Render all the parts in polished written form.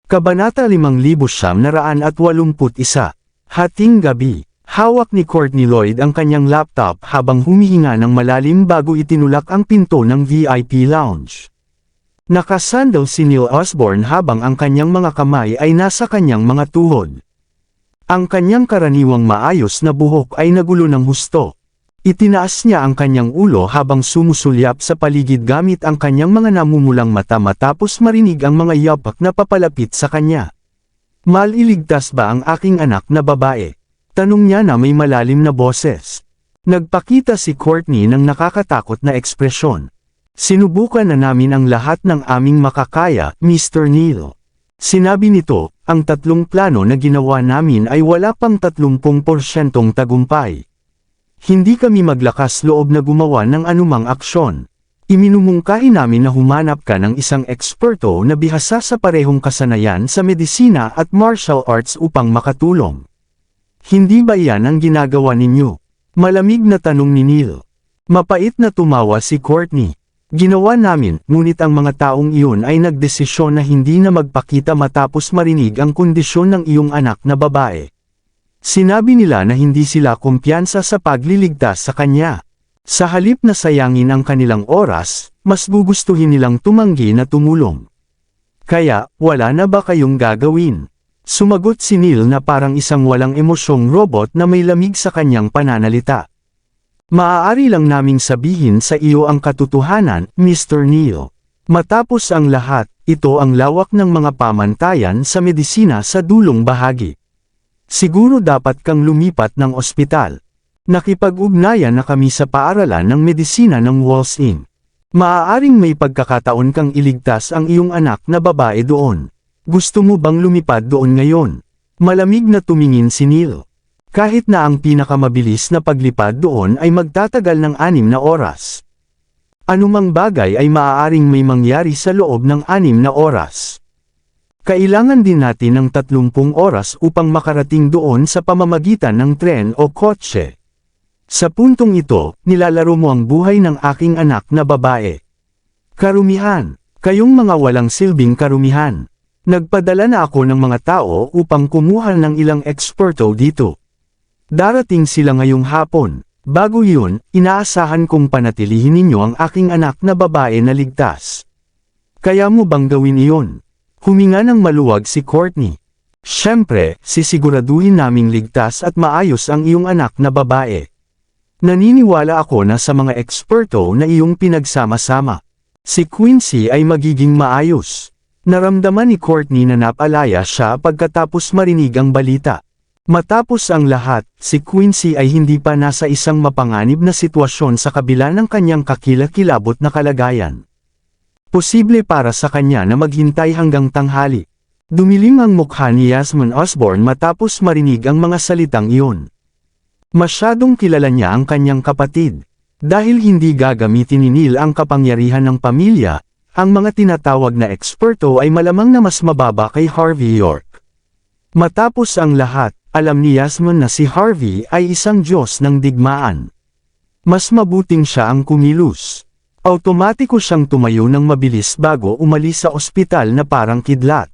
Kabanata 5981. Hating gabi. Hawak ni Courtney Lloyd ang kanyang laptop habang humihinga ng malalim bago itinulak ang pinto ng VIP lounge. Nakasandal si Neil Osborne habang ang kanyang mga kamay ay nasa kanyang mga tuhod. Ang kanyang karaniwang maayos na buhok ay nagulo ng husto. Itinaas niya ang kanyang ulo habang sumusulyap sa paligid gamit ang kanyang mga namumulang mata matapos marinig ang mga yapak na papalapit sa kanya. "Maliligtas ba ang aking anak na babae?" Tanong niya na may malalim na boses. Nagpakita si Courtney ng nakakatakot na ekspresyon. "Sinubukan na namin ang lahat ng aming makakaya, Mr. Neil." Sinabi nito, "Ang tatlong plano na ginawa namin ay wala pang 30% tagumpay. Hindi kami maglakas loob na gumawa ng anumang aksyon. Iminumungkahi namin na humanap ka ng isang eksperto na bihasa sa parehong kasanayan sa medisina at martial arts upang makatulong. Hindi ba yan ang ginagawa ninyo?" Malamig na tanong ni Neil. Mapait na tumawa si Courtney. "Ginawa namin, ngunit ang mga taong iyon ay nagdesisyon na hindi na magpakita matapos marinig ang kondisyon ng iyong anak na babae. Sinabi nila na hindi sila kumpiyansa sa pagliligtas sa kanya. Sa halip na sayangin ang kanilang oras, mas gugustuhin nilang tumanggi na tumulong. Kaya, wala na ba kayong gagawin?" Sumagot si Neil na parang isang walang emosyong robot na may lamig sa kanyang pananalita. "Maaari lang naming sabihin sa iyo ang katotohanan, Mr. Neil. Matapos ang lahat, ito ang lawak ng mga pamantayan sa medisina sa dulong bahagi. Siguro dapat kang lumipat ng ospital. Nakipag-ugnayan na kami sa paaralan ng medisina ng Walls Inn. Maaaring may pagkakataon kang iligtas ang iyong anak na babae doon. Gusto mo bang lumipad doon ngayon?" Malamig na tumingin si Neil. Kahit na ang pinakamabilis na paglipad doon ay magtatagal ng 6 na oras. Anumang bagay ay maaaring may mangyari sa loob ng 6 na oras. Kailangan din natin ng 30 oras upang makarating doon sa pamamagitan ng tren o kotse. Sa puntong ito, nilalaro mo ang buhay ng aking anak na babae. Karumihan, kayong mga walang silbing karumihan. Nagpadala na ako ng mga tao upang kumuha ng ilang eksperto dito. Darating sila ngayong hapon. Bago yun, inaasahan kong panatilihin ninyo ang aking anak na babae na ligtas. Kaya mo bang gawin iyon? Huminga ng maluwag si Courtney. "Siyempre, sisiguraduhin naming ligtas at maayos ang iyong anak na babae. Naniniwala ako na sa mga eksperto na iyong pinagsama-sama. Si Quincy ay magiging maayos." Naramdaman ni Courtney na napalaya siya pagkatapos marinig ang balita. Matapos ang lahat, si Quincy ay hindi pa nasa isang mapanganib na sitwasyon sa kabila ng kanyang kakilakilabot na kalagayan. Posible para sa kanya na maghintay hanggang tanghali. Dumilim ang mukha ni Yasmin Osborne matapos marinig ang mga salitang iyon. Masyadong kilala niya ang kanyang kapatid. Dahil hindi gagamitin ni Neil ang kapangyarihan ng pamilya, ang mga tinatawag na eksperto ay malamang na mas mababa kay Harvey York. Matapos ang lahat, alam ni Yasmin na si Harvey ay isang Diyos ng digmaan. Mas mabuting siya ang kumilos. Automatiko siyang tumayo ng mabilis bago umalis sa ospital na parang kidlat.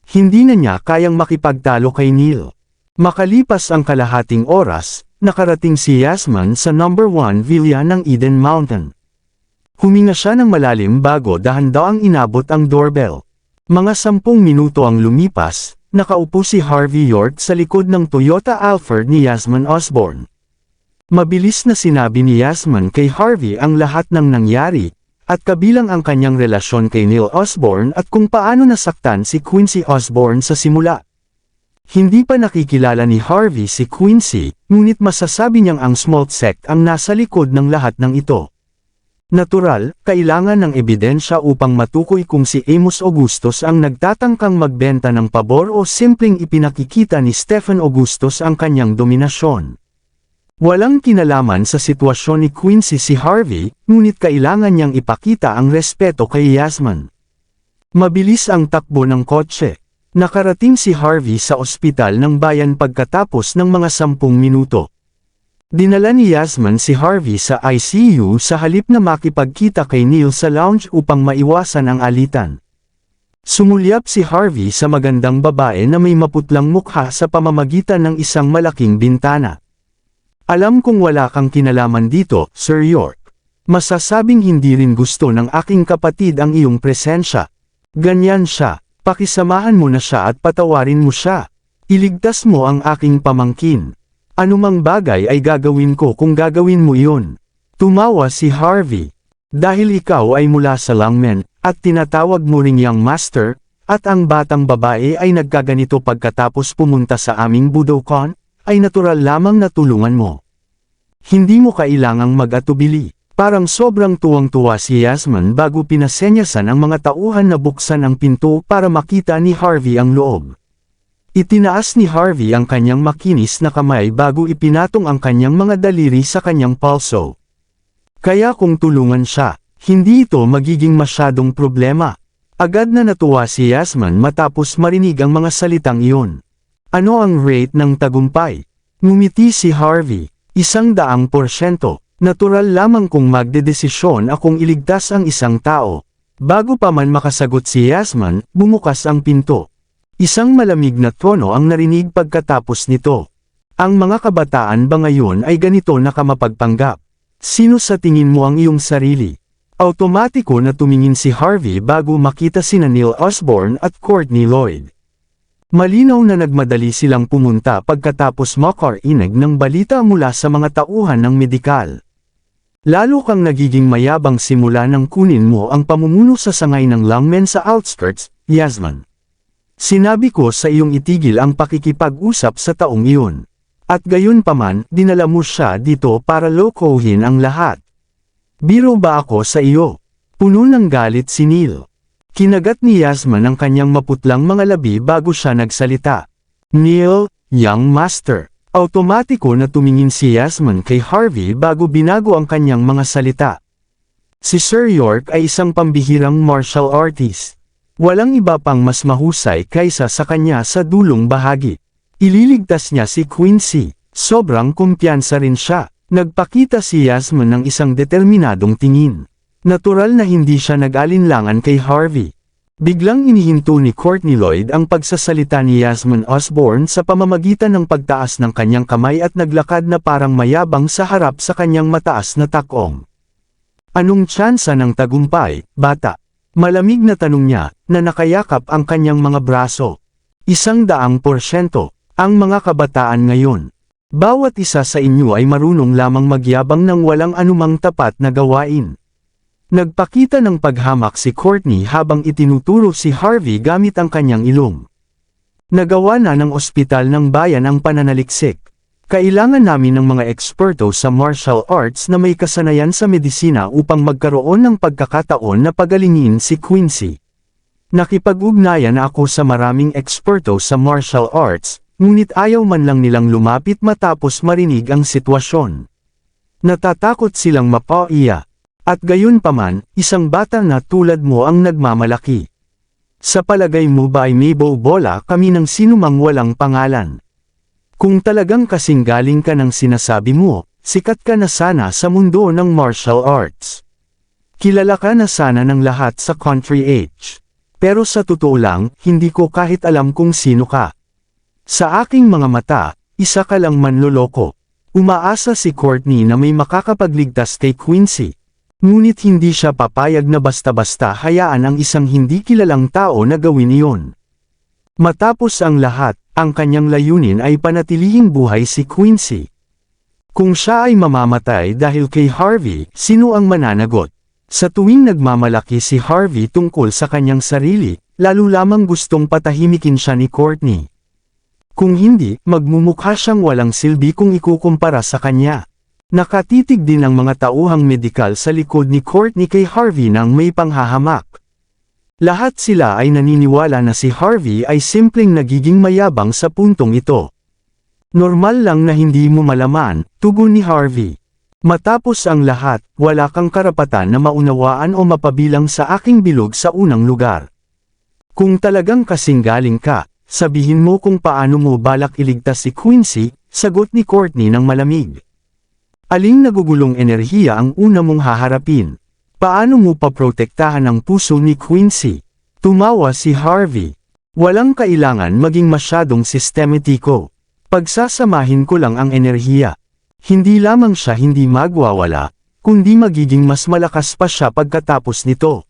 Hindi na niya kayang makipagtalo kay Neil. Makalipas ang kalahating oras, nakarating si Yasmin sa No. 1 Villa ng Eden Mountain. Huminga siya ng malalim bago dahan-dahang inabot ang doorbell. Mga 10 minuto ang lumipas, nakaupo si Harvey York sa likod ng Toyota Alphard ni Yasmin Osborne. Mabilis na sinabi ni Yasmin kay Harvey ang lahat ng nangyari, at kabilang ang kanyang relasyon kay Neil Osborne at kung paano nasaktan si Quincy Osborne sa simula. Hindi pa nakikilala ni Harvey si Quincy, ngunit masasabi niyang ang small sect ang nasa likod ng lahat ng ito. Natural, kailangan ng ebidensya upang matukoy kung si Amos Augustus ang nagtatangkang magbenta ng pabor o simpleng ipinakikita ni Stephen Augustus ang kanyang dominasyon. Walang kinalaman sa sitwasyon ni Quincy si Harvey, ngunit kailangan niyang ipakita ang respeto kay Yasmin. Mabilis ang takbo ng kotse. Nakarating si Harvey sa ospital ng bayan pagkatapos ng mga 10 minuto. Dinala ni Yasmin si Harvey sa ICU sa halip na makipagkita kay Neil sa lounge upang maiwasan ang alitan. Sumulyap si Harvey sa magandang babae na may maputlang mukha sa pamamagitan ng isang malaking bintana. Alam kong wala kang kinalaman dito, Sir York. Masasabing hindi rin gusto ng aking kapatid ang iyong presensya. Ganyan siya, pakisamahan mo na siya at patawarin mo siya. Iligtas mo ang aking pamangkin. Anumang bagay ay gagawin ko kung gagawin mo iyon. Tumawa si Harvey. Dahil ikaw ay mula sa Lungmen, at tinatawag mo ring young master, at ang batang babae ay nagkaganito pagkatapos pumunta sa aming Budokan, ay natural lamang na tulungan mo. Hindi mo kailangang mag-atubili. Parang sobrang tuwang-tuwa si Yasmin bago pinasenyasan ang mga tauhan na buksan ang pinto para makita ni Harvey ang loob. Itinaas ni Harvey ang kanyang makinis na kamay bago ipinatong ang kanyang mga daliri sa kanyang palso. Kaya kung tulungan siya, hindi ito magiging masyadong problema. Agad na natuwa si Yasmin matapos marinig ang mga salitang iyon. Ano ang rate ng tagumpay? Ngumiti si Harvey. 100%. Natural lamang kung magdedesisyon akong iligtas ang isang tao. Bago pa man makasagot si Yasmin, bumukas ang pinto. Isang malamig na tono ang narinig pagkatapos nito. Ang mga kabataan ba ngayon ay ganito na kamapagpanggap? Sino sa tingin mo ang iyong sarili? Automatiko na tumingin si Harvey bago makita sina Neil Osborne at Courtney Lloyd. Malinaw na nagmadali silang pumunta pagkatapos makarinig ng balita mula sa mga tauhan ng medikal. Lalo kang nagiging mayabang simula nang kunin mo ang pamumuno sa sangay ng Lungmen sa outskirts, Yasmin. Sinabi ko sa iyong itigil ang pakikipag-usap sa taong iyon. At gayon paman, dinala mo siya dito para lokohin ang lahat. Biro ba ako sa iyo? Puno ng galit si Neil. Kinagat ni Yasmin ang kanyang maputlang mga labi bago siya nagsalita. Neil, young master. Automatiko na tumingin si Yasmin kay Harvey bago binago ang kanyang mga salita. Si Sir York ay isang pambihirang martial artist. Walang iba pang mas mahusay kaysa sa kanya sa dulong bahagi. Ililigtas niya si Quincy. Sobrang kumpiyansa rin siya. Nagpakita si Yasmin ng isang determinadong tingin. Natural na hindi siya nag-alinlangan kay Harvey. Biglang inihinto ni Courtney Lloyd ang pagsasalita ni Yasmin Osborne sa pamamagitan ng pagtaas ng kanyang kamay at naglakad na parang mayabang sa harap sa kanyang mataas na takong. Anong tsansa ng tagumpay, bata? Malamig na tanong niya, na nakayakap ang kanyang mga braso. 100%. Ang mga kabataan ngayon. Bawat isa sa inyo ay marunong lamang magyabang ng walang anumang tapat na gawain. Nagpakita ng paghamak si Courtney habang itinuturo si Harvey gamit ang kanyang ilong. Nagawa na ng ospital ng bayan ang pananaliksik. Kailangan namin ng mga eksperto sa martial arts na may kasanayan sa medisina upang magkaroon ng pagkakataon na pagalingin si Quincy. Nakipag-ugnayan na ako sa maraming eksperto sa martial arts, ngunit ayaw man lang nilang lumapit matapos marinig ang sitwasyon. Natatakot silang mapaiya. At gayon paman, isang bata na tulad mo ang nagmamalaki. Sa palagay mo ba ay may bobola kami ng sinumang walang pangalan? Kung talagang kasing galing ka ng sinasabi mo, sikat ka na sana sa mundo ng martial arts. Kilala ka na sana ng lahat sa country age. Pero sa totoo lang, hindi ko kahit alam kung sino ka. Sa aking mga mata, isa ka lang manloloko. Umaasa si Courtney na may makakapagligtas kay Quincy. Ngunit hindi siya papayag na basta-basta hayaan ang isang hindi kilalang tao na gawin iyon. Matapos ang lahat, ang kanyang layunin ay panatilihing buhay si Quincy. Kung siya ay mamamatay dahil kay Harvey, sino ang mananagot? Sa tuwing nagmamalaki si Harvey tungkol sa kanyang sarili, lalo lamang gustong patahimikin siya ni Courtney. Kung hindi, magmumukha siyang walang silbi kung ikukumpara sa kanya. Nakatitig din ang mga tauhang medikal sa likod ni Courtney kay Harvey nang may panghahamak. Lahat sila ay naniniwala na si Harvey ay simpleng nagiging mayabang sa puntong ito. Normal lang na hindi mo malaman, tugon ni Harvey. Matapos ang lahat, wala kang karapatan na maunawaan o mapabilang sa aking bilog sa unang lugar. Kung talagang kasing galing ka, sabihin mo kung paano mo balak iligtas si Quincy, sagot ni Courtney ng malamig. Aling nagugulong enerhiya ang una mong haharapin? Paano mo paprotektahan ang puso ni Quincy? Tumawa si Harvey. Walang kailangan maging masyadong sistematiko. Pagsasamahin ko lang ang enerhiya. Hindi lamang siya hindi magwawala, kundi magiging mas malakas pa siya pagkatapos nito.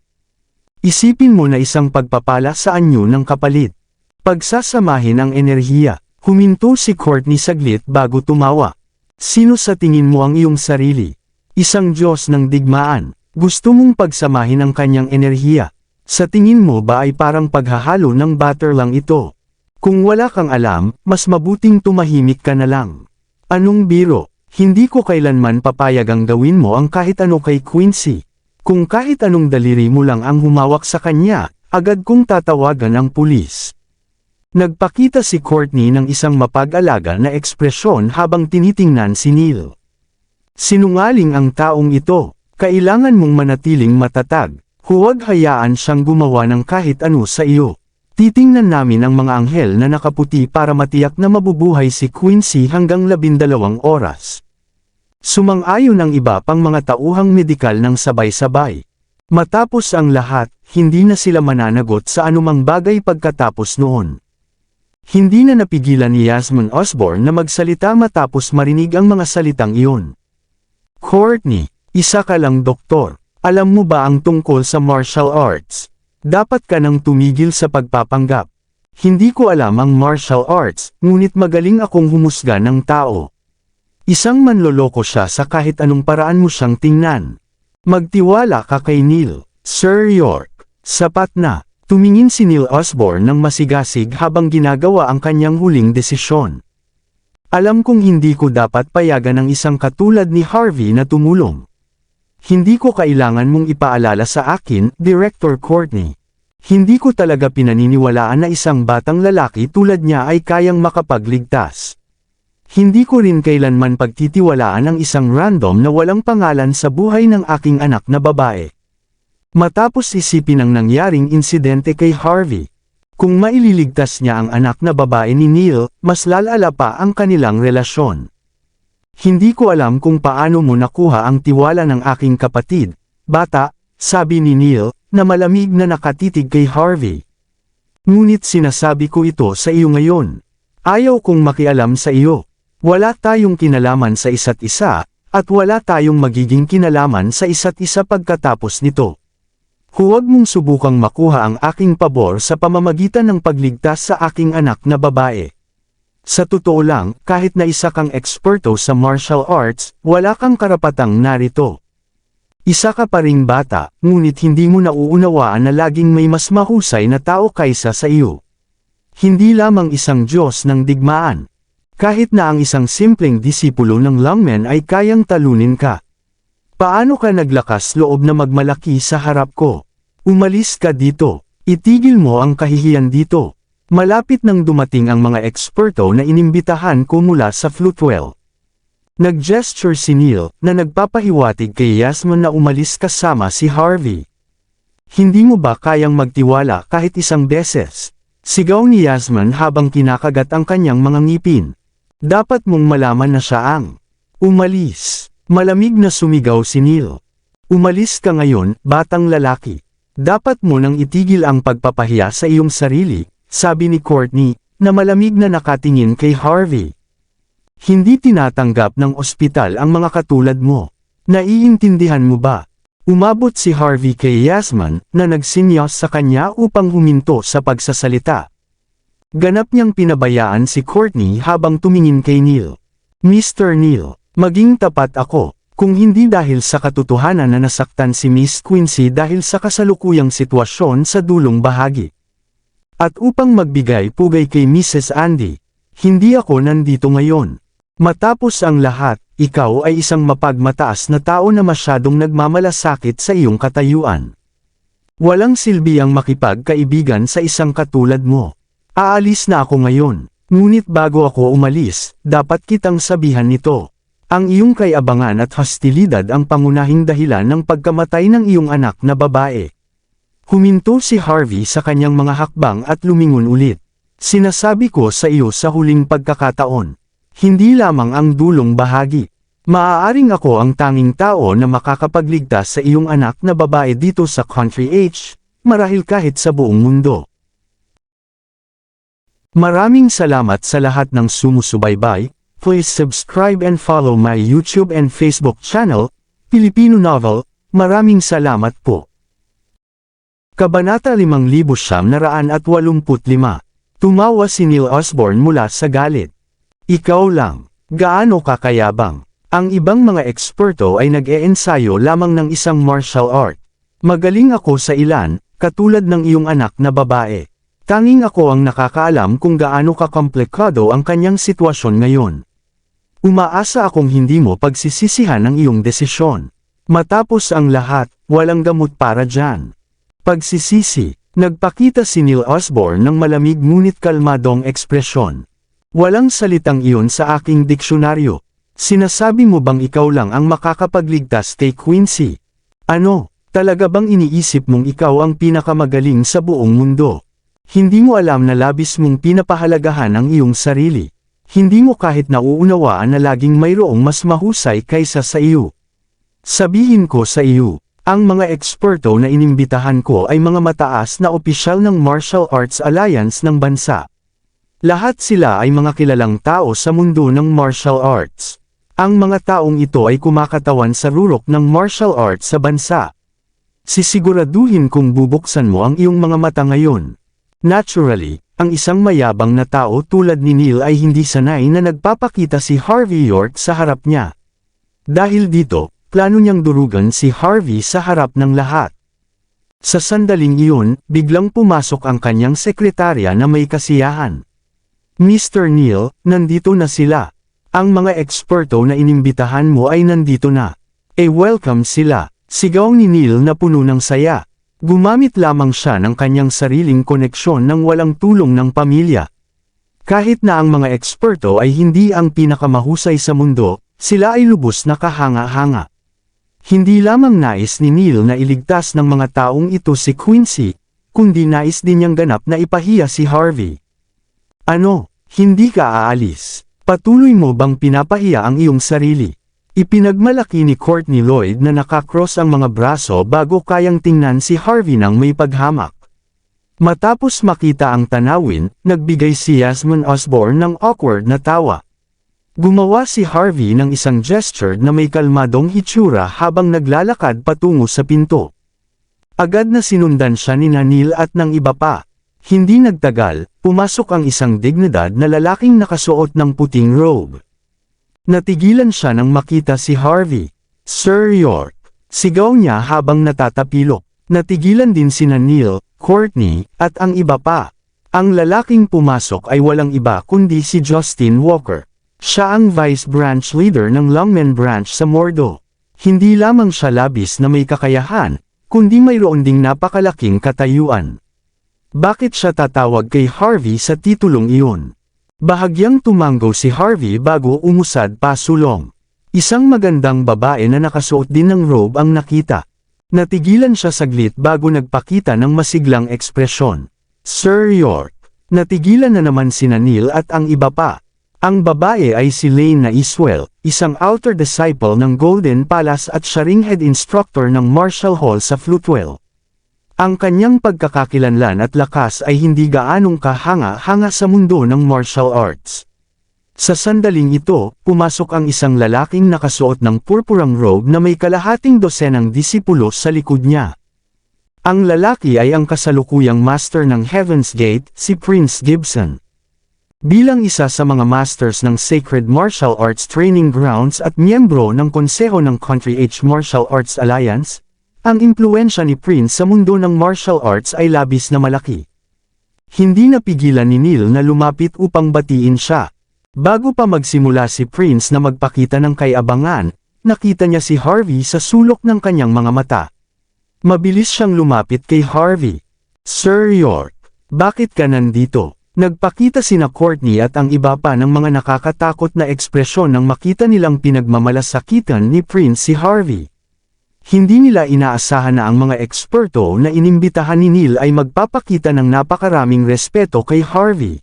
Isipin mo na isang pagpapala sa anyo ng kapalit. Pagsasamahin ang enerhiya. Huminto si Courtney saglit bago tumawa. Sino sa tingin mo ang iyong sarili? Isang Diyos ng digmaan. Gusto mong pagsamahin ang kanyang enerhiya. Sa tingin mo ba ay parang paghahalo ng butter lang ito? Kung wala kang alam, mas mabuting tumahimik ka na lang. Anong biro? Hindi ko kailanman papayagang gawin mo ang kahit ano kay Quincy. Kung kahit anong daliri mo lang ang humawak sa kanya, agad kong tatawagan ang pulis. Nagpakita si Courtney ng isang mapag-alaga na ekspresyon habang tinitingnan si Neil. Sinungaling ang taong ito. Kailangan mong manatiling matatag. Huwag hayaan siyang gumawa ng kahit ano sa iyo. Titingnan namin ang mga anghel na nakaputi para matiyak na mabubuhay si Quincy hanggang 12 oras. Sumang-ayon ang iba pang mga tauhang medikal ng sabay-sabay. Matapos ang lahat, hindi na sila mananagot sa anumang bagay pagkatapos noon. Hindi na napigilan ni Yasmin Osborne na magsalita matapos marinig ang mga salitang iyon. Courtney, isa ka lang doktor. Alam mo ba ang tungkol sa martial arts? Dapat ka nang tumigil sa pagpapanggap. Hindi ko alam ang martial arts, ngunit magaling akong humusga ng tao. Isang manloloko siya sa kahit anong paraan mo siyang tingnan. Magtiwala ka kay Neil. Sir York, sapat na. Tumingin si Neil Osborne ng masigasig habang ginagawa ang kanyang huling desisyon. Alam kong hindi ko dapat payagan ng isang katulad ni Harvey na tumulong. Hindi ko kailangan mong ipaalala sa akin, Director Courtney. Hindi ko talaga pinaniniwalaan na isang batang lalaki tulad niya ay kayang makapagligtas. Hindi ko rin kailanman pagtitiwalaan ang isang random na walang pangalan sa buhay ng aking anak na babae. Matapos isipin ang nangyaring insidente kay Harvey, kung maililigtas niya ang anak na babae ni Neil, mas lalala pa ang kanilang relasyon. Hindi ko alam kung paano mo nakuha ang tiwala ng aking kapatid, bata, sabi ni Neil, na malamig na nakatitig kay Harvey. Ngunit sinasabi ko ito sa iyo ngayon. Ayaw kong makialam sa iyo. Wala tayong kinalaman sa isa't isa, at wala tayong magiging kinalaman sa isa't isa pagkatapos nito. Huwag mong subukang makuha ang aking pabor sa pamamagitan ng pagligtas sa aking anak na babae. Sa totoo lang, kahit na isa kang eksperto sa martial arts, wala kang karapatang narito. Isa ka pa ring bata, ngunit hindi mo nauunawaan na laging may mas mahusay na tao kaysa sa iyo. Hindi lamang isang Diyos ng digmaan. Kahit na ang isang simpleng disipulo ng lungmen ay kayang talunin ka. Paano ka naglakas loob na magmalaki sa harap ko? Umalis ka dito. Itigil mo ang kahihiyan dito. Malapit nang dumating ang mga eksperto na inimbitahan ko mula sa Floatwell. Nag-gesture si Neil na nagpapahiwatig kay Yasmin na umalis kasama si Harvey. Hindi mo ba kayang magtiwala kahit isang beses? Sigaw ni Yasmin habang kinakagat ang kanyang mga ngipin. Dapat mong malaman na siya ang umalis. Malamig na sumigaw si Neil. Umalis ka ngayon, batang lalaki. Dapat mo nang itigil ang pagpapahiya sa iyong sarili, sabi ni Courtney, na malamig na nakatingin kay Harvey. Hindi tinatanggap ng ospital ang mga katulad mo. Naiintindihan mo ba? Umabot si Harvey kay Yasmin, na nagsinyas sa kanya upang huminto sa pagsasalita. Ganap niyang pinabayaan si Courtney habang tumingin kay Neil. Mr. Neil, maging tapat ako. Kung hindi dahil sa katotohanan na nasaktan si Miss Quincy dahil sa kasalukuyang sitwasyon sa dulong bahagi. At upang magbigay pugay kay Mrs. Andy, hindi ako nandito ngayon. Matapos ang lahat, ikaw ay isang mapagmataas na tao na masyadong nagmamalasakit sa iyong katayuan. Walang silbi ang makipagkaibigan sa isang katulad mo. Aalis na ako ngayon. Ngunit bago ako umalis, dapat kitang sabihan nito. Ang iyong kayabangan at hostilidad ang pangunahing dahilan ng pagkamatay ng iyong anak na babae. Huminto si Harvey sa kanyang mga hakbang at lumingon ulit. Sinasabi ko sa iyo sa huling pagkakataon. Hindi lamang ang dulong bahagi. Maaaring ako ang tanging tao na makakapagligtas sa iyong anak na babae dito sa Country H, marahil kahit sa buong mundo. Maraming salamat sa lahat ng sumusubaybay. Please subscribe and follow my YouTube and Facebook channel, Filipino Novel. Maraming salamat po. Kabanata 5985. Tumawa si Neil Osborne mula sa galit. Ikaw lang. Gaano kakayabang? Ang ibang mga eksperto ay nag-e-ensayo lamang ng isang martial art. Magaling ako sa ilan, katulad ng iyong anak na babae. Tanging ako ang nakakaalam kung gaano kakomplikado ang kanyang sitwasyon ngayon. Umaasa akong hindi mo pagsisisihan ang iyong desisyon. Matapos ang lahat, walang gamot para dyan. Pagsisisi, nagpakita si Neil Osborne ng malamig ngunit kalmadong ekspresyon. Walang salitang iyon sa aking diksyonaryo. Sinasabi mo bang ikaw lang ang makakapagligtas kay Quincy? Ano, talaga bang iniisip mong ikaw ang pinakamagaling sa buong mundo? Hindi mo alam na labis mong pinapahalagahan ang iyong sarili. Hindi mo kahit nauunawaan na laging mayroong mas mahusay kaysa sa iyo. Sabihin ko sa iyo, ang mga eksperto na inimbitahan ko ay mga mataas na opisyal ng Martial Arts Alliance ng bansa. Lahat sila ay mga kilalang tao sa mundo ng martial arts. Ang mga taong ito ay kumakatawan sa rurok ng martial arts sa bansa. Sisiguraduhin kung bubuksan mo ang iyong mga mata ngayon. Naturally, ang isang mayabang na tao tulad ni Neil ay hindi sanay na nagpapakita si Harvey York sa harap niya. Dahil dito, plano niyang durugan si Harvey sa harap ng lahat. Sa sandaling iyon, biglang pumasok ang kanyang sekretarya na may kasiyahan. Mr. Neil, nandito na sila. Ang mga eksperto na inimbitahan mo ay nandito na. Welcome sila. Sigaw ni Neil na puno ng saya. Gumamit lamang siya ng kanyang sariling koneksyon nang walang tulong ng pamilya. Kahit na ang mga eksperto ay hindi ang pinakamahusay sa mundo, sila ay lubos na kahanga-hanga. Hindi lamang nais ni Neil na iligtas ng mga taong ito si Quincy, kundi nais din niyang ganap na ipahiya si Harvey. Ano, hindi ka aalis? Patuloy mo bang pinapahiya ang iyong sarili? Ipinagmalaki ni Courtney Lloyd na nakakross ang mga braso bago kayang tingnan si Harvey ng may paghamak. Matapos makita ang tanawin, nagbigay si Yasmin Osborne ng awkward na tawa. Gumawa si Harvey ng isang gesture na may kalmadong hitsura habang naglalakad patungo sa pinto. Agad na sinundan siya ni Neil at ng iba pa. Hindi nagtagal, pumasok ang isang dignidad na lalaking nakasuot ng puting robe. Natigilan siya nang makita si Harvey. Sir York, sigaw niya habang natatapilok. Natigilan din sina Neil, Courtney, at ang iba pa. Ang lalaking pumasok ay walang iba kundi si Justin Walker. Siya ang Vice Branch Leader ng Longmen Branch sa Mordo. Hindi lamang siya labis na may kakayahan, kundi mayroon ding napakalaking katayuan. Bakit siya tatawag kay Harvey sa titulong iyon? Bahagyang tumanggo si Harvey bago umusad pa sulong. Isang magandang babae na nakasuot din ng robe ang nakita. Natigilan siya saglit bago nagpakita ng masiglang ekspresyon. Sir York, natigilan na naman sina Neil at ang iba pa. Ang babae ay si Lane na Iswell, isang outer disciple ng Golden Palace at siya ring head instructor ng Martial Hall sa Flutewell. Ang kanyang pagkakakilanlan at lakas ay hindi gaanong kahanga-hanga sa mundo ng martial arts. Sa sandaling ito, pumasok ang isang lalaking nakasuot ng purpurang robe na may kalahating dosenang disipulo sa likod niya. Ang lalaki ay ang kasalukuyang master ng Heaven's Gate, si Prince Gibson. Bilang isa sa mga masters ng Sacred Martial Arts Training Grounds at miyembro ng konseho ng Country H Martial Arts Alliance, ang impluwensya ni Prince sa mundo ng martial arts ay labis na malaki. Hindi napigilan ni Neil na lumapit upang batiin siya. Bago pa magsimula si Prince na magpakita ng kayabangan, nakita niya si Harvey sa sulok ng kanyang mga mata. Mabilis siyang lumapit kay Harvey. Sir York, bakit ka nandito? Nagpakita sina Courtney at ang iba pa ng mga nakakatakot na ekspresyon nang makita nilang pinagmamalasakitan ni Prince si Harvey. Hindi nila inaasahan na ang mga eksperto na inimbitahan ni Neil ay magpapakita ng napakaraming respeto kay Harvey.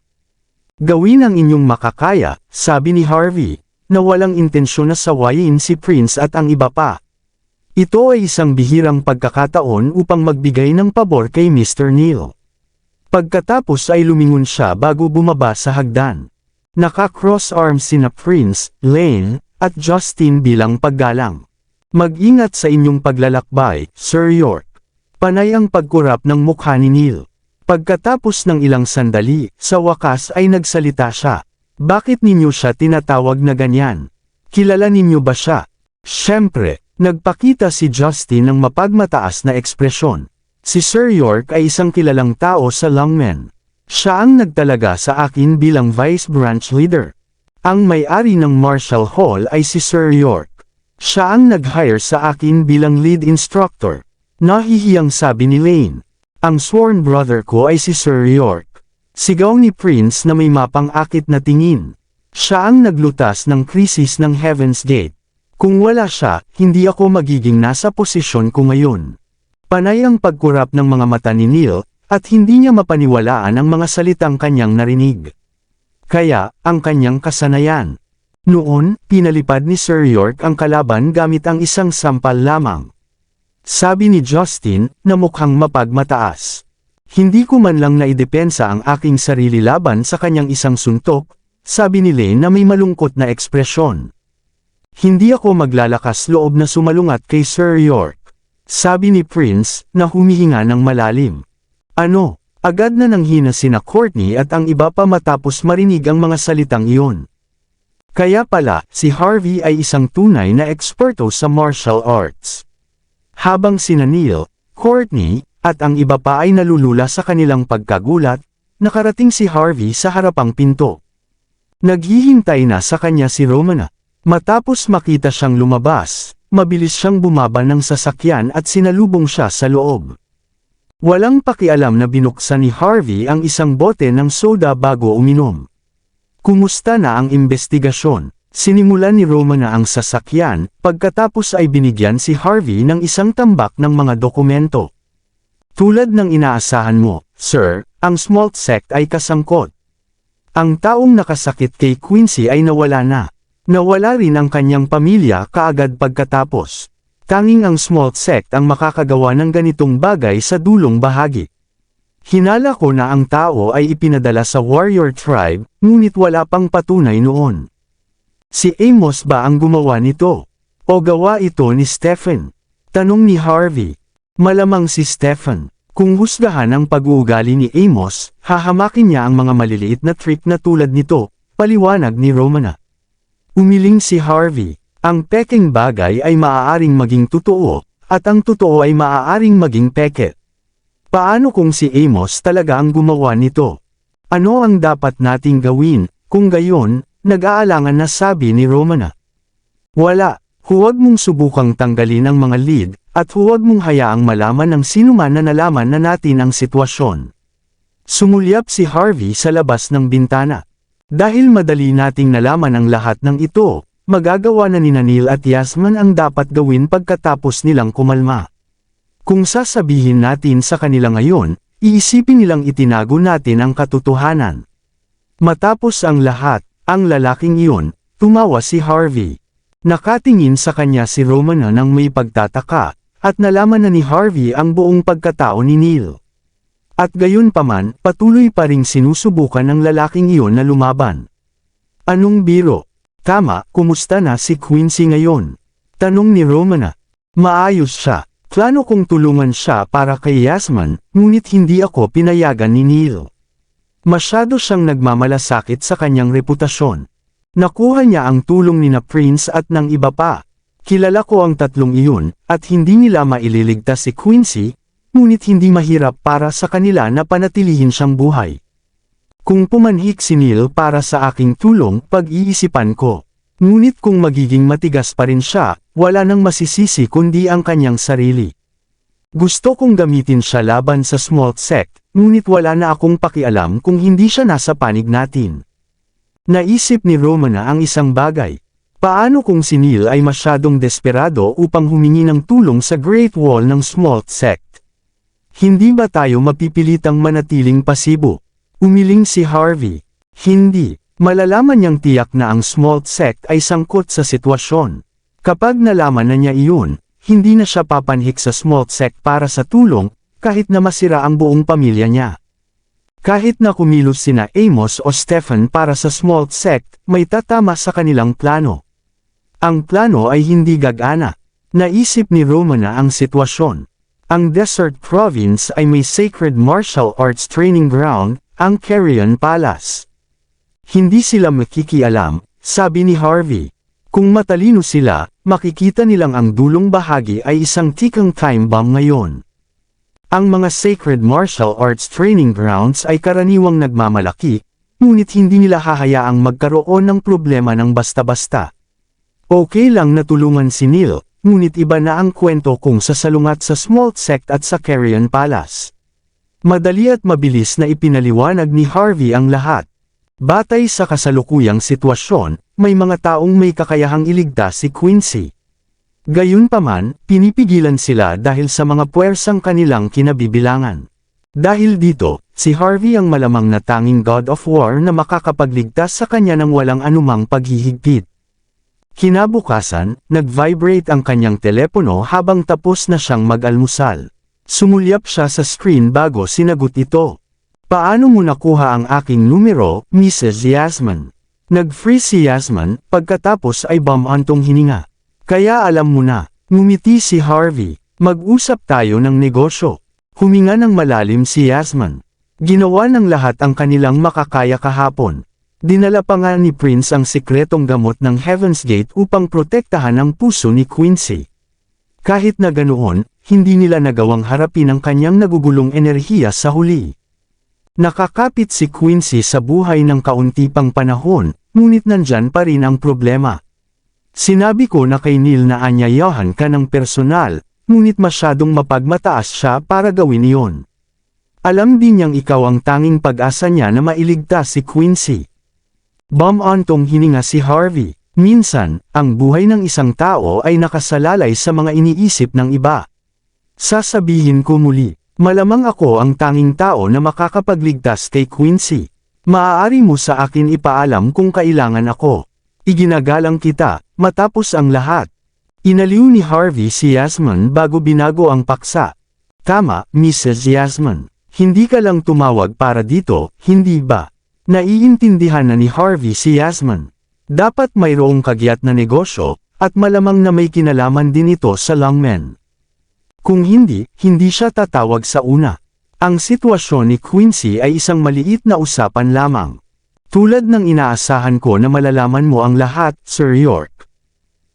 Gawin ang inyong makakaya, sabi ni Harvey, na walang intensyon na sawayin si Prince at ang iba pa. Ito ay isang bihirang pagkakataon upang magbigay ng pabor kay Mr. Neil. Pagkatapos ay lumingon siya bago bumaba sa hagdan. Naka-cross arms sina Prince, Lane, at Justin bilang paggalang. Mag-ingat sa inyong paglalakbay, Sir York. Panay ang pagkurap ng mukha ni Neil. Pagkatapos ng ilang sandali, sa wakas ay nagsalita siya. Bakit ninyo siya tinatawag na ganyan? Kilala ninyo ba siya? Siyempre, nagpakita si Justin ng mapagmataas na ekspresyon. Si Sir York ay isang kilalang tao sa Longmen. Siya ang nagtalaga sa akin bilang Vice Branch Leader. Ang may-ari ng Marshall Hall ay si Sir York. Siya ang nag-hire sa akin bilang Lead Instructor. Nahihiyang sabi ni Lane. Ang sworn brother ko ay si Sir York. Sigaw ni Prince na may mapang-akit na tingin. Siya ang naglutas ng krisis ng Heaven's Gate. Kung wala siya, hindi ako magiging nasa posisyon ko ngayon. Panay ang pagkurap ng mga mata ni Neil, at hindi niya mapaniwalaan ang mga salitang kanyang narinig. Kaya, ang kanyang kasanayan. Noon, pinalipad ni Sir York ang kalaban gamit ang isang sampal lamang. Sabi ni Justin, na mukhang mapagmataas. Hindi ko man lang naidepensa ang aking sarili laban sa kanyang isang suntok, sabi ni Lane na may malungkot na ekspresyon. Hindi ako maglalakas loob na sumalungat kay Sir York. Sabi ni Prince, na humihinga ng malalim. Ano? Agad na nanghina sina Courtney at ang iba pa matapos marinig ang mga salitang iyon. Kaya pala, si Harvey ay isang tunay na eksperto sa martial arts. Habang sina Neil, Courtney, at ang iba pa ay nalulula sa kanilang pagkagulat, nakarating si Harvey sa harapang pinto. Naghihintay na sa kanya si Romana. Matapos makita siyang lumabas, mabilis siyang bumaba ng sasakyan at sinalubong siya sa loob. Walang pakialam na binuksan ni Harvey ang isang bote ng soda bago uminom. Kumusta na ang investigasyon? Sinimulan ni Romana ang sasakyan, pagkatapos ay binigyan si Harvey ng isang tambak ng mga dokumento. Tulad ng inaasahan mo, sir, ang Smalt Sect ay kasangkot. Ang taong nakasakit kay Quincy ay nawala na. Nawala rin ang kanyang pamilya kaagad pagkatapos. Tanging ang Smalt Sect ang makakagawa ng ganitong bagay sa dulong bahagi. Hinala ko na ang tao ay ipinadala sa warrior tribe, ngunit wala pang patunay noon. Si Amos ba ang gumawa nito? O gawa ito ni Stephen? Tanong ni Harvey. Malamang si Stephen. Kung husgahan ang pag-uugali ni Amos, hahamakin niya ang mga maliliit na trick na tulad nito, paliwanag ni Romana. Umiling si Harvey. Ang peking bagay ay maaaring maging totoo, at ang totoo ay maaaring maging peke. Paano kung si Amos talaga ang gumawa nito? Ano ang dapat nating gawin, kung gayon, nag-aalangan na sabi ni Romana. Wala, huwag mong subukang tanggalin ang mga lead, at huwag mong hayaang malaman ng sinuman na nalaman na natin ang sitwasyon. Sumulyap si Harvey sa labas ng bintana. Dahil madali nating nalaman ang lahat ng ito, magagawa na ni Neil at Yasmin ang dapat gawin pagkatapos nilang kumalma. Kung sasabihin natin sa kanila ngayon, iisipin nilang itinago natin ang katotohanan. Matapos ang lahat, ang lalaking iyon, tumawa si Harvey. Nakatingin sa kanya si Romana nang may pagtataka, at nalaman na ni Harvey ang buong pagkatao ni Neil. At gayon paman, patuloy pa ring sinusubukan ng lalaking iyon na lumaban. Anong biro? Tama, kumusta na si Quincy ngayon? Tanong ni Romana. Maayos siya. Plano kong tulungan siya para kay Yasmin, ngunit hindi ako pinayagan ni Neil. Masyado siyang nagmamalasakit sa kanyang reputasyon. Nakuha niya ang tulong ni na Prince at ng iba pa. Kilala ko ang tatlong iyon, at hindi nila maililigtas si Quincy, ngunit hindi mahirap para sa kanila na panatilihin siyang buhay. Kung pumanhik si Neil para sa aking tulong, pag-iisipan ko. Ngunit kung magiging matigas pa rin siya, wala nang masisisi kundi ang kanyang sarili. Gusto kong gamitin siya laban sa Smalt Sect, ngunit wala na akong pakialam kung hindi siya nasa panig natin. Naisip ni Romana ang isang bagay. Paano kung si Neil ay masyadong desperado upang humingi ng tulong sa Great Wall ng Smalt Sect? Hindi ba tayo mapipilitang manatiling pasibo? Umiling si Harvey. Hindi. Malalaman niyang tiyak na ang Smalt Sect ay sangkot sa sitwasyon. Kapag nalaman na niya iyon, hindi na siya papanhik sa small sect para sa tulong, kahit na masira ang buong pamilya niya. Kahit na kumilos sina Amos o Stephen para sa small sect, may tatama sa kanilang plano. Ang plano ay hindi gagana. Naisip ni Romana ang sitwasyon. Ang Desert Province ay may sacred martial arts training ground, ang Carrion Palace. Hindi sila makikialam, sabi ni Harvey. Kung matalino sila, makikita nilang ang dulong bahagi ay isang tikang time bomb ngayon. Ang mga sacred martial arts training grounds ay karaniwang nagmamalaki, ngunit hindi nila hahayaang magkaroon ng problema ng basta-basta. Okay lang na tulungan si Neil, ngunit iba na ang kwento kung sasalungat sa small sect at sa Carrion Palace. Madali at mabilis na ipinaliwanag ni Harvey ang lahat. Batay sa kasalukuyang sitwasyon, may mga taong may kakayahang iligtas si Quincy. Gayunpaman, pinipigilan sila dahil sa mga puwersang kanilang kinabibilangan. Dahil dito, si Harvey ang malamang na tanging God of War na makakapagligtas sa kanya ng walang anumang paghihigpit. Kinabukasan, nag-vibrate ang kanyang telepono habang tapos na siyang mag-almusal. Sumulyap siya sa screen bago sinagot ito. Paano mo nakuha ang aking numero, Mrs. Yasmin? Nag-freeze si Yasmin, pagkatapos ay bumantong hininga. Kaya alam mo na, ngumiti si Harvey. Mag-usap tayo ng negosyo. Huminga ng malalim si Yasmin. Ginawa ng lahat ang kanilang makakaya kahapon. Dinala pa nga ni Prince ang sikretong gamot ng Heaven's Gate upang protektahan ang puso ni Quincy. Kahit na ganoon, hindi nila nagawang harapin ang kanyang nagugulong enerhiya sa huli. Nakakapit si Quincy sa buhay ng kaunti pang panahon, ngunit nandyan pa rin ang problema. Sinabi ko na kay Neil na anyayahan ka ng personal, ngunit masyadong mapagmataas siya para gawin iyon. Alam din niyang ikaw ang tanging pag-asa niya na mailigtas si Quincy. Bumantong hininga si Harvey. Minsan, ang buhay ng isang tao ay nakasalalay sa mga iniisip ng iba. Sasabihin ko muli, malamang ako ang tanging tao na makakapagligtas kay Quincy. Maaari mo sa akin ipaalam kung kailangan ako. Iginagalang kita, matapos ang lahat. Inaliw ni Harvey si Yasmin bago binago ang paksa. Tama, Mrs. Yasmin. Hindi ka lang tumawag para dito, hindi ba? Naiintindihan na ni Harvey si Yasmin. Dapat mayroong kagyat na negosyo, at malamang na may kinalaman din ito sa lungmen. Kung hindi, hindi siya tatawag sa una. Ang sitwasyon ni Quincy ay isang maliit na usapan lamang. Tulad ng inaasahan ko na malalaman mo ang lahat, Sir York.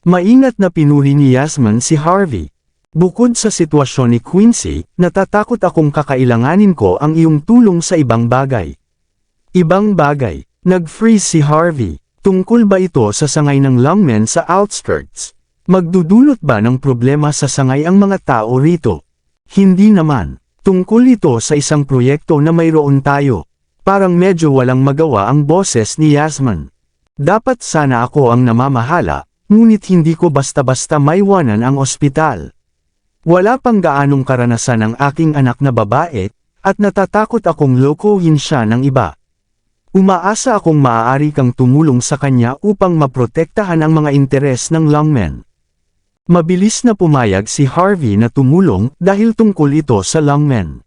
Maingat na pinuri ni Yasmin si Harvey. Bukod sa sitwasyon ni Quincy, natatakot akong kakailanganin ko ang iyong tulong sa ibang bagay. Ibang bagay. Nag-freeze si Harvey. Tungkol ba ito sa sangay ng lungmen sa outskirts? Magdudulot ba ng problema sa sangay ang mga tao rito? Hindi naman. Tungkol ito sa isang proyekto na mayroon tayo. Parang medyo walang magawa ang boses ni Yasmin. Dapat sana ako ang namamahala, ngunit hindi ko basta-basta maiwanan ang ospital. Wala pang gaanong karanasan ang aking anak na babae, at natatakot akong lokohin siya ng iba. Umaasa akong maaari kang tumulong sa kanya upang maprotektahan ang mga interes ng lungmen. Mabilis na pumayag si Harvey na tumulong dahil tungkol ito sa lungmen.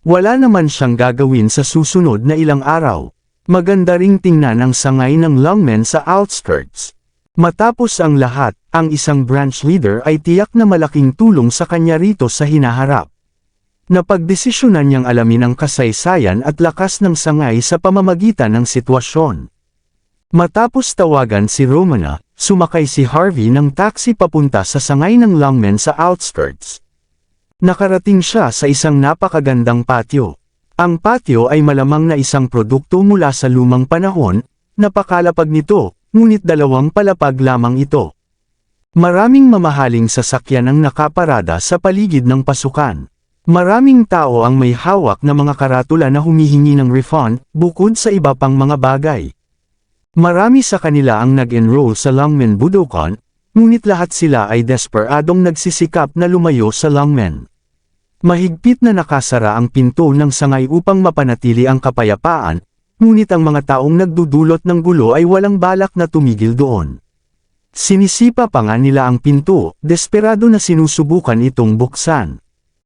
Wala naman siyang gagawin sa susunod na ilang araw. Maganda ring tingnan ang sangay ng lungmen sa outskirts. Matapos ang lahat, ang isang branch leader ay tiyak na malaking tulong sa kanya rito sa hinaharap. Napagdesisyonan niyang alamin ang kasaysayan at lakas ng sangay sa pamamagitan ng sitwasyon. Matapos tawagan si Romana, sumakay si Harvey ng taxi papunta sa sangay ng lungmen sa outskirts. Nakarating siya sa isang napakagandang patio. Ang patio ay malamang na isang produkto mula sa lumang panahon, napakalapag nito, ngunit dalawang palapag lamang ito. Maraming mamahaling sasakyan ang nakaparada sa paligid ng pasukan. Maraming tao ang may hawak na mga karatula na humihingi ng refund, bukod sa iba pang mga bagay. Marami sa kanila ang nag-enroll sa Lungmen Budokan, ngunit lahat sila ay desperadong nagsisikap na lumayo sa lungmen. Mahigpit na nakasara ang pinto ng sangay upang mapanatili ang kapayapaan, ngunit ang mga taong nagdudulot ng gulo ay walang balak na tumigil doon. Sinisipa pa nga nila ang pinto, desperado na sinusubukan itong buksan.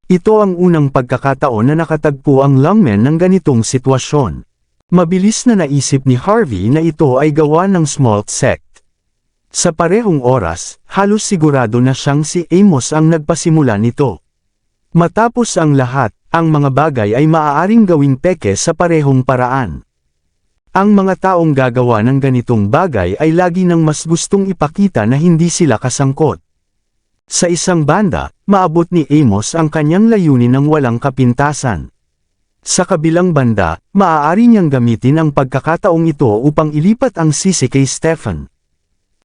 Ito ang unang pagkakataon na nakatagpo ang lungmen ng ganitong sitwasyon. Mabilis na naisip ni Harvey na ito ay gawa ng small sect. Sa parehong oras, halos sigurado na siyang si Amos ang nagpasimula nito. Matapos ang lahat, ang mga bagay ay maaaring gawing peke sa parehong paraan. Ang mga taong gagawa ng ganitong bagay ay lagi nang mas gustong ipakita na hindi sila kasangkot. Sa isang banda, maabot ni Amos ang kanyang layunin ng walang kapintasan. Sa kabilang banda, maaari niyang gamitin ang pagkakataong ito upang ilipat ang sisi kay Stephen.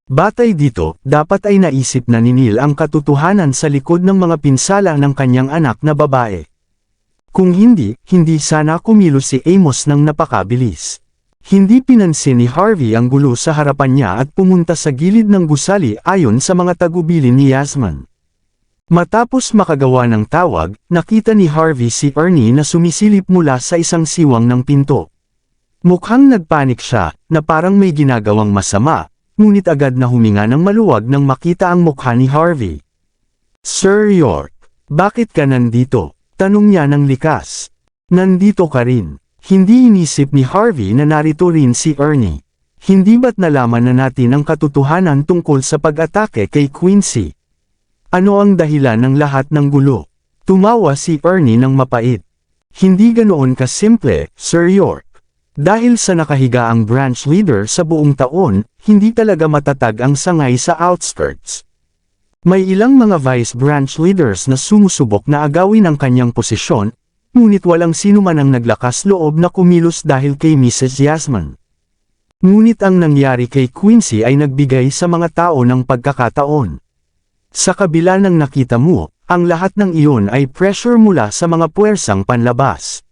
Batay dito, dapat ay naisip na ni Neil ang katotohanan sa likod ng mga pinsala ng kanyang anak na babae. Kung hindi sana kumilos si Amos ng napakabilis. Hindi pinansin ni Harvey ang gulo sa harapan niya at pumunta sa gilid ng gusali ayon sa mga tagubilin ni Yasmin. Matapos makagawa ng tawag, nakita ni Harvey si Ernie na sumisilip mula sa isang siwang ng pinto. Mukhang nagpanik siya, na parang may ginagawang masama, ngunit agad na huminga ng maluwag nang makita ang mukha ni Harvey. "Sir York, bakit ka nandito?" tanong niya ng likas. "Nandito ka rin." Hindi inisip ni Harvey na narito rin si Ernie. Hindi ba't nalaman na natin ang katotohanan tungkol sa pag-atake kay Quincy? Ano ang dahilan ng lahat ng gulo? Tumawa si Ernie ng mapait. "Hindi ganoon kasimple, Sir York. Dahil sa nakahigaang branch leader sa buong taon, hindi talaga matatag ang sangay sa outskirts. May ilang mga vice branch leaders na sumusubok na agawin ang kanyang posisyon, ngunit walang sino man ang naglakas loob na kumilos dahil kay Mrs. Yasmin. Ngunit ang nangyari kay Quincy ay nagbigay sa mga tao ng pagkakataon. Sa kabila ng nakita mo, ang lahat ng iyon ay pressure mula sa mga puwersang panlabas.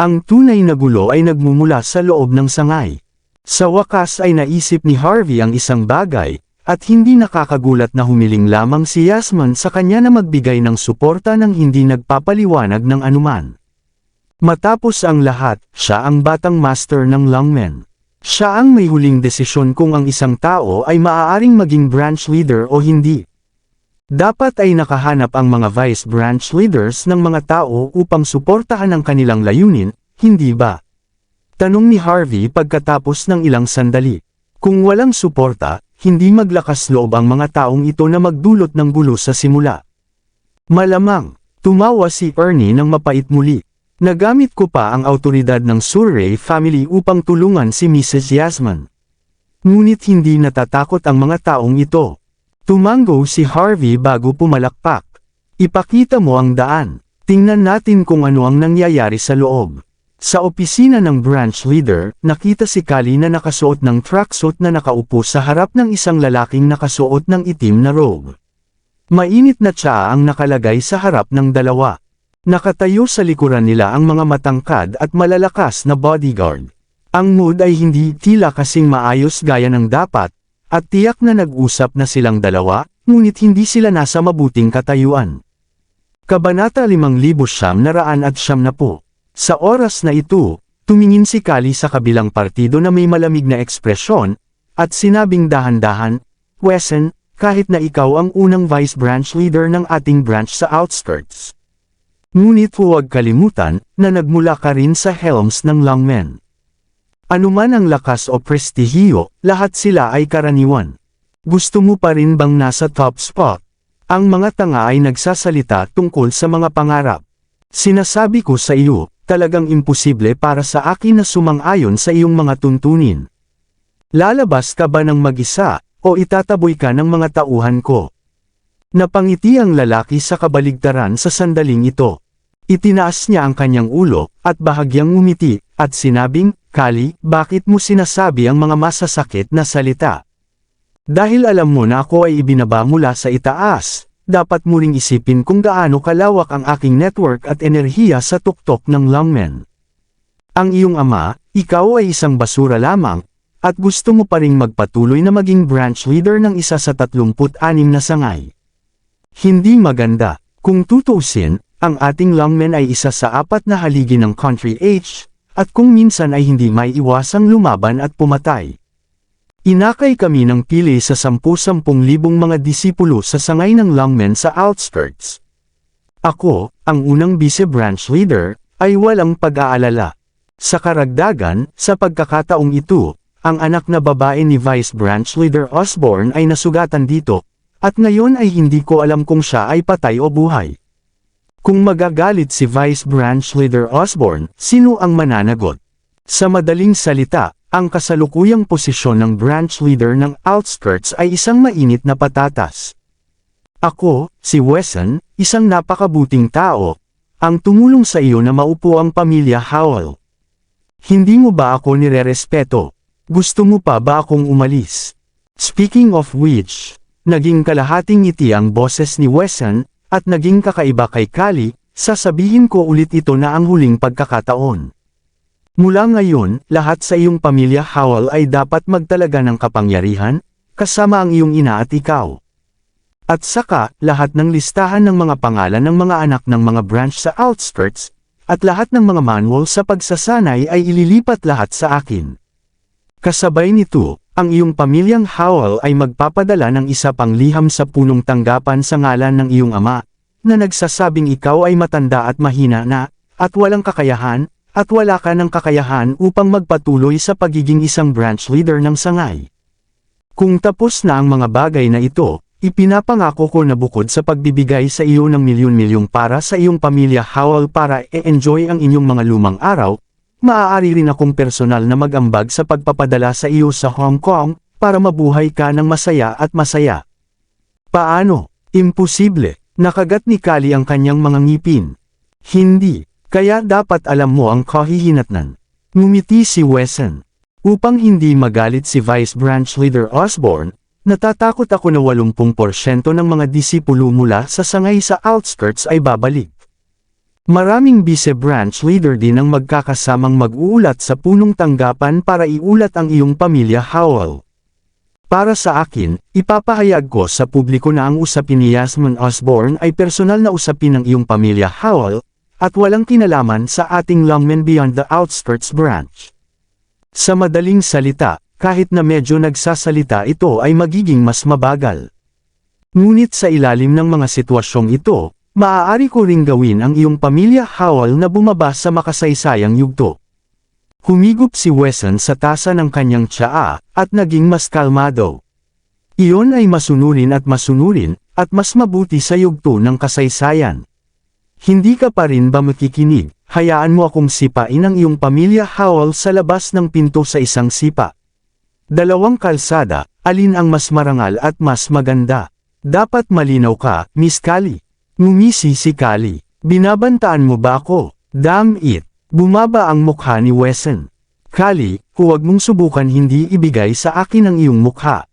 Ang tunay na gulo ay nagmumula sa loob ng sangay." Sa wakas ay naisip ni Harvey ang isang bagay, at hindi nakakagulat na humiling lamang si Yasmin sa kanya na magbigay ng suporta nang hindi nagpapaliwanag ng anuman. Matapos ang lahat, siya ang batang master ng lungmen. Siya ang may huling desisyon kung ang isang tao ay maaaring maging branch leader o hindi. Dapat ay nakahanap ang mga vice branch leaders ng mga tao upang suportahan ang kanilang layunin, hindi ba? Tanong ni Harvey pagkatapos ng ilang sandali. Kung walang suporta, hindi maglakas loob ang mga taong ito na magdulot ng gulo sa simula. "Malamang," tumawa si Ernie ng mapait muli. "Nagamit ko pa ang awtoridad ng Surrey family upang tulungan si Mrs. Yasmin. Ngunit hindi natatakot ang mga taong ito." Tumango si Harvey bago pumalakpak. "Ipakita mo ang daan. Tingnan natin kung ano ang nangyayari sa loob." Sa opisina ng branch leader, nakita si Callie na nakasuot ng tracksuit na nakaupo sa harap ng isang lalaking nakasuot ng itim na robe. Mainit na tsaa ang nakalagay sa harap ng dalawa. Nakatayo sa likuran nila ang mga matangkad at malalakas na bodyguard. Ang mood ay hindi tila kasing maayos gaya ng dapat, at tiyak na nag-usap na silang dalawa, ngunit hindi sila nasa mabuting katayuan. Kabanata 5990. Sa oras na ito, tumingin si Callie sa kabilang partido na may malamig na ekspresyon, at sinabing dahan-dahan, "Wesson, kahit na ikaw ang unang vice branch leader ng ating branch sa outskirts. Ngunit huwag kalimutan, na nagmula ka rin sa helms ng lungmen. Anuman ang lakas o prestihiyo, lahat sila ay karaniwan. Gusto mo pa rin bang nasa top spot?" Ang mga tanga ay nagsasalita tungkol sa mga pangarap. "Sinasabi ko sa iyo, talagang imposible para sa akin na sumang-ayon sa iyong mga tuntunin. Lalabas ka ba ng mag-isa, o itataboy ka ng mga tauhan ko?" Napangiti ang lalaki sa kabaligtaran sa sandaling ito. Itinaas niya ang kanyang ulo, at bahagyang ngumiti, at sinabing, "Callie, bakit mo sinasabi ang mga masasakit na salita? Dahil alam mo na ako ay ibinaba mula sa itaas, dapat mo ring isipin kung gaano kalawak ang aking network at enerhiya sa tuktok ng lungmen. Ang iyong ama, ikaw ay isang basura lamang, at gusto mo pa ring magpatuloy na maging branch leader ng isa sa 36 na sangay. Hindi maganda. Kung tutuusin, ang ating lungmen ay isa sa 4 na haligi ng Country H, at kung minsan ay hindi may iwasang lumaban at pumatay. Inakay kami ng pili sa 10,000 mga disipulo sa sangay ng lungmen sa outskirts. Ako, ang unang vice branch leader, ay walang pag-aalala. Sa karagdagan, sa pagkakataong ito, ang anak na babae ni Vice Branch Leader Osborne ay nasugatan dito, at ngayon ay hindi ko alam kung siya ay patay o buhay. Kung magagalit si Vice Branch Leader Osborne, sino ang mananagot? Sa madaling salita, ang kasalukuyang posisyon ng branch leader ng outskirts ay isang mainit na patatas. Ako, si Wesson, isang napakabuting tao, ang tumulong sa iyo na maupo ang pamilya Howell. Hindi mo ba ako nirerespeto? Gusto mo pa ba akong umalis? Speaking of which, naging kalahating ngiti ang boses ni Wesson, at naging kakaiba kay Callie, sasabihin ko ulit ito na ang huling pagkakataon. Mula ngayon, lahat sa iyong pamilya Howell ay dapat magtalaga ng kapangyarihan, kasama ang iyong ina at ikaw. At saka, lahat ng listahan ng mga pangalan ng mga anak ng mga branch sa outskirts, at lahat ng mga manual sa pagsasanay ay ililipat lahat sa akin. Kasabay nito, ang iyong pamilyang Howell ay magpapadala ng isa pang liham sa punong tanggapan sa ngalan ng iyong ama, na nagsasabing ikaw ay matanda at mahina na, at walang kakayahan, at wala ka ng kakayahan upang magpatuloy sa pagiging isang branch leader ng sangay. Kung tapos na ang mga bagay na ito, ipinapangako ko na bukod sa pagbibigay sa iyo ng milyon-milyong para sa iyong pamilya Howell para e-enjoy ang inyong mga lumang araw, maaari rin akong personal na mag-ambag sa pagpapadala sa iyo sa Hong Kong, para mabuhay ka ng masaya at masaya. Paano? Imposible. Nakagat ni Callie ang kanyang mga ngipin. Hindi. Kaya dapat alam mo ang kahihinatnan. Ngumiti si Wesson. Upang hindi magalit si Vice Branch Leader Osborne, natatakot ako na 80% ng mga disipulo mula sa sangay sa outskirts ay babalik. Maraming vice branch leader din ang magkakasamang mag-uulat sa punong tanggapan para iulat ang iyong pamilya Howell. Para sa akin, ipapahayag ko sa publiko na ang usapin ni Yasmin Osborne ay personal na usapin ng iyong pamilya Howell, at walang kinalaman sa ating lungmen beyond the outskirts branch. Sa madaling salita, kahit na medyo nagsasalita ito ay magiging mas mabagal. Ngunit sa ilalim ng mga sitwasyong ito, maaari ko ring gawin ang iyong pamilya Howell na bumaba sa makasaysayang yugto. Humigop si Wesson sa tasa ng kanyang tsaa, at naging mas kalmado. Iyon ay masunurin, at mas mabuti sa yugto ng kasaysayan. Hindi ka pa rin ba makikinig? Hayaan mo akong sipain ang iyong pamilya Howell sa labas ng pinto sa isang sipa. 2 kalsada, alin ang mas marangal at mas maganda? Dapat malinaw ka, Miss Callie. Ngumisi si Callie. Binabantaan mo ba ako? Damn it! Bumaba ang mukha ni Wesson. Callie, huwag mong subukan hindi ibigay sa akin ang iyong mukha.